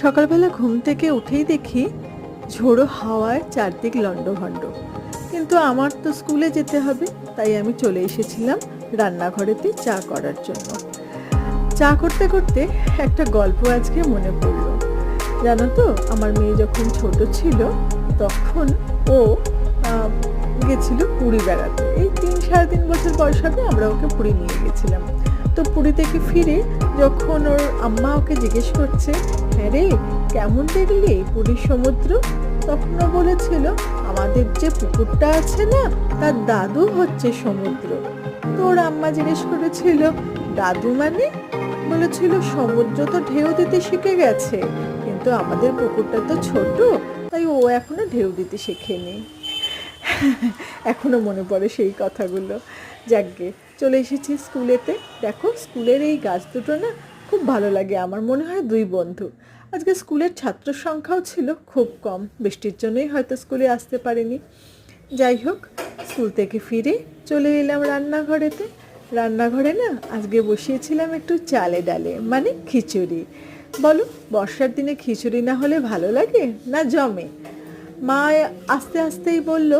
সকালবেলা ঘুম থেকে উঠেই দেখি ঝোড়ো হাওয়ায় চারদিক লণ্ডভণ্ড, কিন্তু আমার তো স্কুলে যেতে হবে, তাই আমি চলে এসেছিলাম রান্নাঘরেতে চা করার জন্য। চা করতে করতে একটা গল্প আজকে মনে পড়লো। জানো তো, আমার মেয়ে যখন ছোট ছিল তখন ও গেছিল পুরী বেড়াতে। এই 3-3.5 বছর বয়স হবে, আমরা ওকে পুরী নিয়ে গেছিলাম। তো পুরী থেকে ফিরে যখন ওর আম্মা ওকে জিজ্ঞেস করছে, হ্যাঁ রে, কেমন দেখলি পুরীর সমুদ্র, তখন ও বলেছিল, আমাদের যে পুকুরটা আছে না, তার দাদু হচ্ছে সমুদ্র। তো ওর আম্মা জিজ্ঞেস করেছিল, দাদু মানে? বলেছিল, সমুদ্র তো ঢেউ দিতে শিখে গেছে, কিন্তু আমাদের পুকুরটা তো ছোট, তাই ও এখনো ঢেউ দিতে শেখেনি। এখনো মনে পড়ে সেই কথাগুলো। যাকগে, চলে এসেছি স্কুলেতে। দেখো, স্কুলের এই গাছ দুটো না খুব ভালো লাগে আমার, মনে হয় দুই বন্ধু। আজকে স্কুলের ছাত্র সংখ্যাও ছিল খুব কম, বৃষ্টির জন্যই হয়তো স্কুলে আসতে পারিনি। যাই হোক, স্কুল থেকে ফিরে চলে এলাম রান্নাঘরেতে। রান্নাঘরে না আজকে বসিয়েছিলাম একটু চালে ডালে, মানে খিচুড়ি। বলো, বর্ষার দিনে খিচুড়ি না হলে ভালো লাগে না জমে? মা আস্তে আস্তেই বলল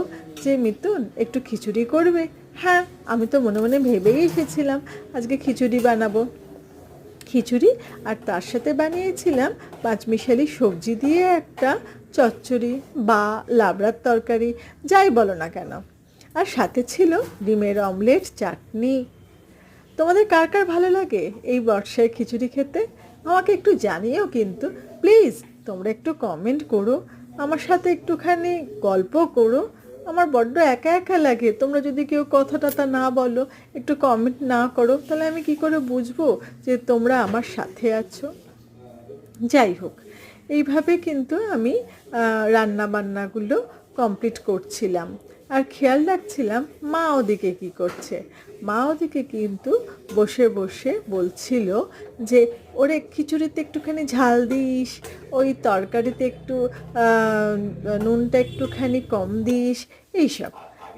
যে, মিতুন একটু খিচুড়ি করবে? হ্যাঁ, আমি তো মনে মনে ভেবেই এসেছিলাম আজকে খিচুড়ি বানাবো। খিচুড়ি আর তার সাথে বানিয়েছিলাম পাঁচমিশালি সবজি দিয়ে একটা চচ্চড়ি বা লাবড়ার তরকারি, যাই বলো না কেন। আর সাথে ছিল ডিমের অমলেট, চাটনি। তোমাদের কার কার ভালো লাগে এই বর্ষায় খিচুড়ি খেতে? আমাকে একটু জানিও কিন্তু, প্লিজ। তোমরা একটু কমেন্ট করো, আমার সাথে একটুখানি গল্প করো। আমার বড্ড একা একা লাগে। তোমরা যদি কেউ কথা টথা না বলো, একটু কমেন্ট না করো, তাহলে আমি কি করে বুঝবো যে তোমরা আমার সাথে আছো? যাই হোক, এইভাবে কিন্তু আমি রান্না বান্নাগুলো কমপ্লিট করছিলাম, আর খেয়াল রাখছিলাম মা ওদিকে কি করছে। মা ওদিকে কিন্তু বসে বসে বলছিল যে, ওরে খিচুড়িতে একটুখানি ঝাল দিস, ওই তরকারিতে একটু নুনটা একটুখানি কম দিস, এইসব।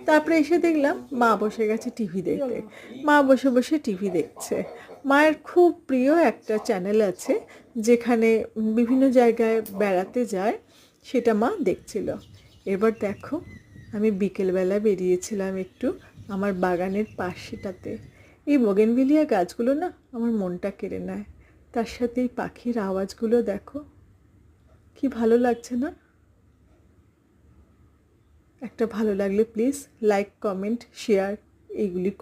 তারপরে এসে দেখলাম মা বসে গেছে টিভি দেখতে। মা বসে বসে টিভি দেখছে। মায়ের খুব প্রিয় একটা চ্যানেল আছে, যেখানে বিভিন্ন জায়গায় বেড়াতে যায়, সেটা মা দেখছিল। এবার দেখো, আমি বিকেলবেলা বেরিয়েছিলাম একটু আমার বাগানের পাশেটাতে। এই বোগেনভিলিয়া গাছগুলো না আমার মনটা কেড়ে নেয়। তার সাথে এই পাখির আওয়াজগুলো দেখো, কি ভালো লাগছে না? একটা ভালো লাগলে প্লিজ লাইক, কমেন্ট, শেয়ার এইগুলি